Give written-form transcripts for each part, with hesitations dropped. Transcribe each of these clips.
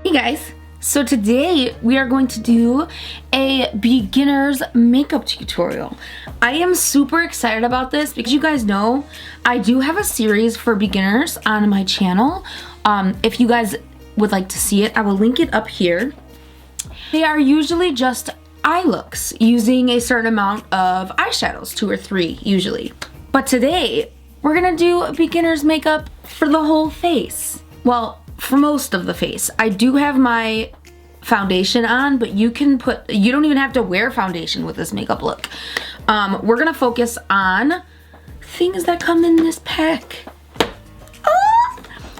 Hey guys, so today we are going to do a beginner's makeup tutorial. I am super excited about this because you guys know I do have a series for beginners on my channel. If you guys would like to see it, I will link it up here. They are usually just eye looks using a certain amount of eyeshadows, 2 or 3 usually. But today we're gonna do a beginner's makeup for the whole face. Well, for most of the face. I do have my foundation on, but you don't even have to wear foundation with this makeup look. We're gonna focus on things that come in this pack.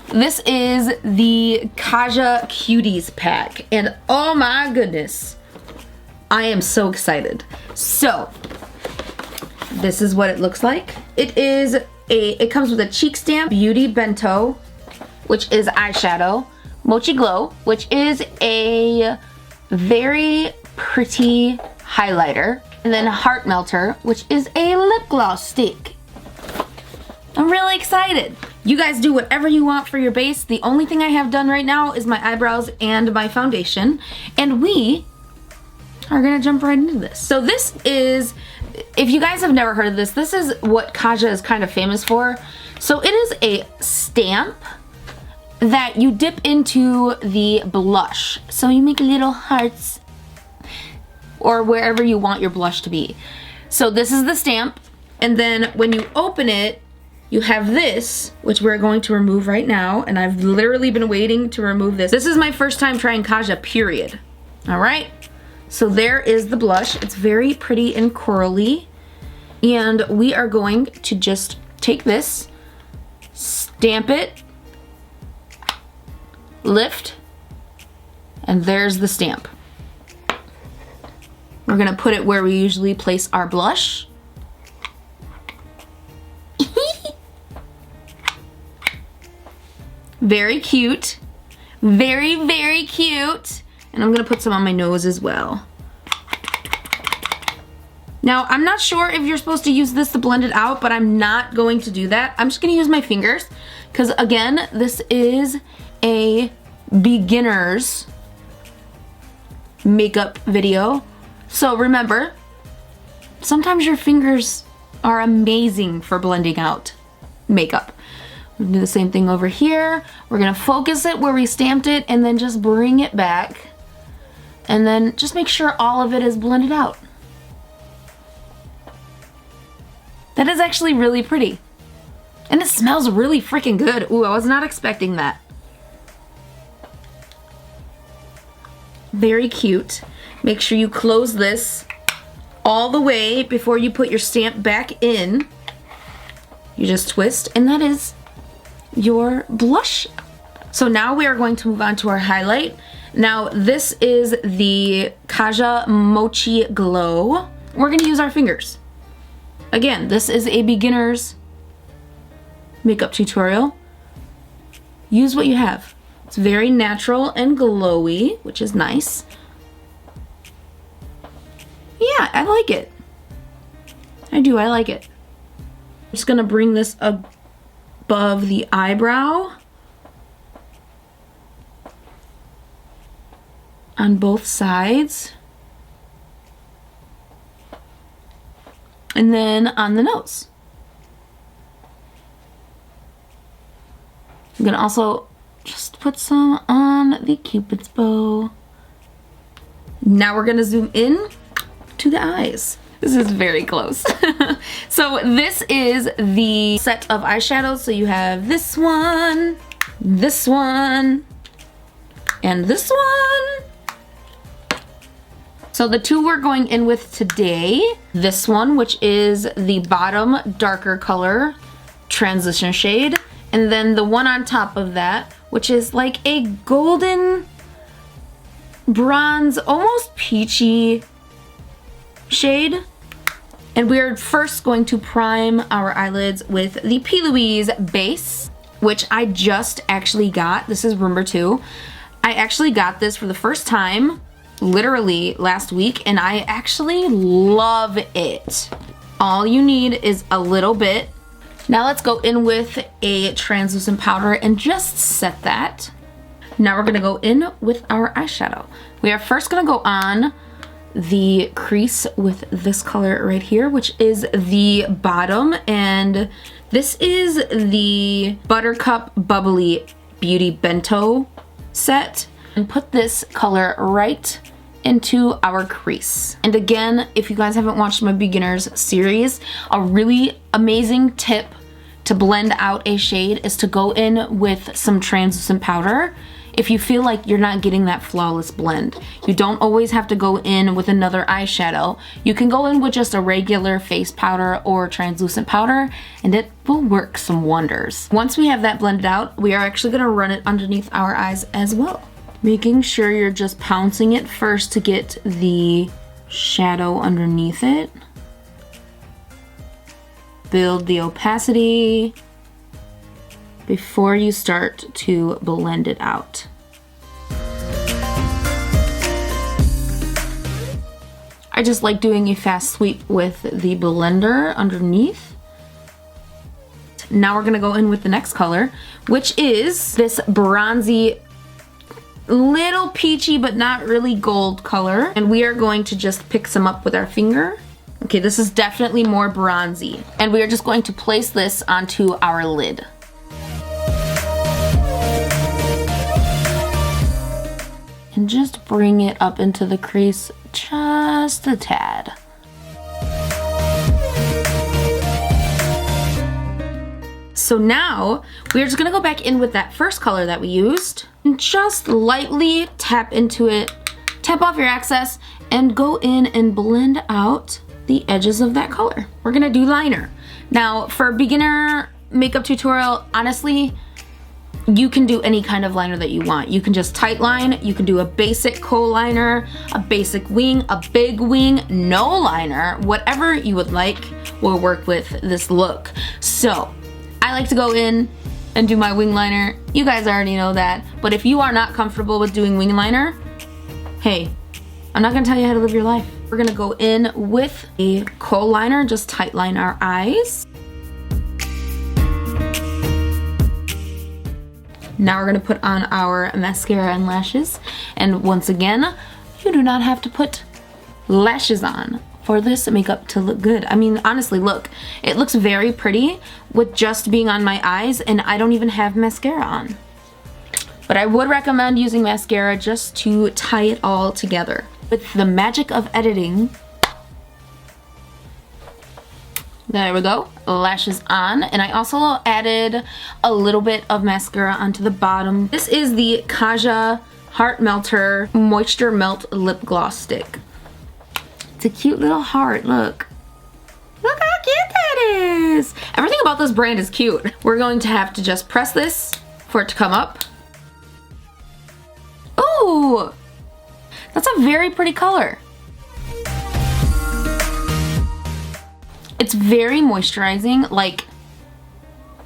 This is the KAJA Cuties pack, and oh my goodness, I am so excited. So, this is what it looks like. It comes with a cheek stamp, Beauty Bento, which is eyeshadow, Mochi Glow, which is a very pretty highlighter, and then Heart Melter, which is a lip gloss stick. I'm really excited. You guys do whatever you want for your base. The only thing I have done right now is my eyebrows and my foundation, and we are gonna jump right into this. So this is, if you guys have never heard of this, this is what KAJA is kind of famous for. So it is a stamp that you dip into the blush. So you make little hearts or wherever you want your blush to be. So this is the stamp, and then when you open it, you have this, which we're going to remove right now, and I've literally been waiting to remove this. This is my first time trying KAJA, period. All right, so there is the blush. It's very pretty and corally, and we are going to just take this, stamp it, lift, and there's the stamp. We're gonna put it where we usually place our blush. Very cute. Very, very cute. And I'm gonna put some on my nose as well. Now, I'm not sure if you're supposed to use this to blend it out, but I'm not going to do that. I'm just gonna use my fingers, because again, this is a beginner's makeup video. So remember, sometimes your fingers are amazing for blending out makeup. We'll do the same thing over here. We're gonna focus it where we stamped it and then just bring it back. And then just make sure all of it is blended out. That is actually really pretty. And it smells really freaking good. Ooh, I was not expecting that. Very cute. Make sure you close this all the way before you put your stamp back in. You just twist, and that is your blush. So now we are going to move on to our highlight. Now this is the KAJA Mochi Glow. We're gonna use our fingers. Again, this is a beginner's makeup tutorial. Use what you have. It's very natural and glowy, which is nice. Yeah, I like it. I do, I like it. I'm just gonna bring this above the eyebrow on both sides. And then on the nose. I'm gonna also just put some on the Cupid's bow. Now we're gonna zoom in to the eyes. This is very close. So this is the set of eyeshadows. So you have this one, and this one. So the two we're going in with today, this one, which is the bottom darker color transition shade, and then the one on top of that, which is like a golden bronze, almost peachy shade. And we're first going to prime our eyelids with the P. Louise base, which I just actually got. This is number 2. I actually got this for the first time literally last week, and I actually love it. All you need is a little bit. Now let's go in with a translucent powder and just set that. Now we're gonna go in with our eyeshadow. We are first gonna go on the crease with this color right here, which is the bottom, and this is the Buttercup Bubbly Beauty Bento set. And put this color right into our crease. And again, if you guys haven't watched my beginners series, a really amazing tip to blend out a shade is to go in with some translucent powder. If you feel like you're not getting that flawless blend, you don't always have to go in with another eyeshadow. You can go in with just a regular face powder or translucent powder, and it will work some wonders. Once we have that blended out, we are actually gonna run it underneath our eyes as well. Making sure you're just pouncing it first to get the shadow underneath it. Build the opacity before you start to blend it out. I just like doing a fast sweep with the blender underneath. Now we're gonna go in with the next color, which is this bronzy, little peachy but not really gold color. And we are going to just pick some up with our finger. Okay, this is definitely more bronzy. And we are just going to place this onto our lid. And just bring it up into the crease just a tad. So now we're just gonna go back in with that first color that we used and just lightly tap into it, tap off your excess, and go in and blend out the edges of that color. We're gonna do liner. Now for a beginner makeup tutorial, honestly, you can do any kind of liner that you want. You can just tight line, you can do a basic kohl liner, a basic wing, a big wing, no liner, whatever you would like will work with this look. So I like to go in and do my wing liner. You guys already know that, but if you are not comfortable with doing wing liner, hey, I'm not gonna tell you how to live your life. We're gonna go in with a kohl liner, just tight line our eyes. Now we're gonna put on our mascara and lashes. And once again, you do not have to put lashes on for this makeup to look good. I mean, honestly, look, it looks very pretty with just being on my eyes, and I don't even have mascara on. But I would recommend using mascara just to tie it all together. With the magic of editing, there we go, lashes on. And I also added a little bit of mascara onto the bottom. This is the KAJA Heart Melter Moisture Melt Lip Gloss Stick. It's a cute little heart, look. Look how cute that is. Everything about this brand is cute. We're going to have to just press this for it to come up. Ooh, that's a very pretty color. It's very moisturizing, like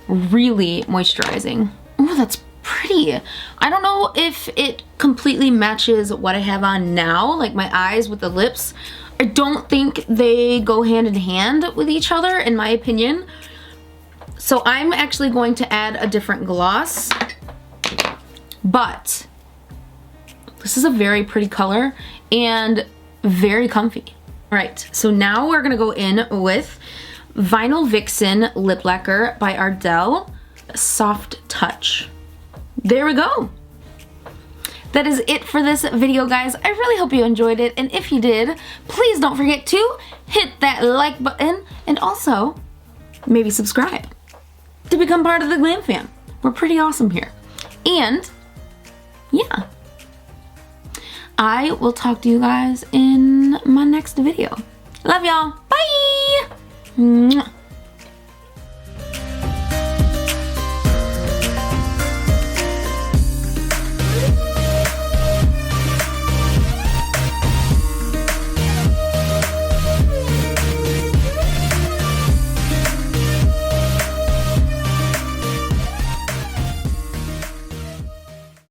really moisturizing. Oh, that's pretty. I don't know if it completely matches what I have on now, like my eyes with the lips. I don't think they go hand in hand with each other, in my opinion. So I'm actually going to add a different gloss, but this is a very pretty color and very comfy. All right, so now we're gonna go in with Vinyl Vixen Lip Lacquer by Ardell Soft Touch. There we go. That is it for this video, guys. I really hope you enjoyed it, and if you did, please don't forget to hit that like button and also maybe subscribe to become part of the Glam Fam. We're pretty awesome here. And yeah, I will talk to you guys in my next video. Love y'all. Bye! Mwah.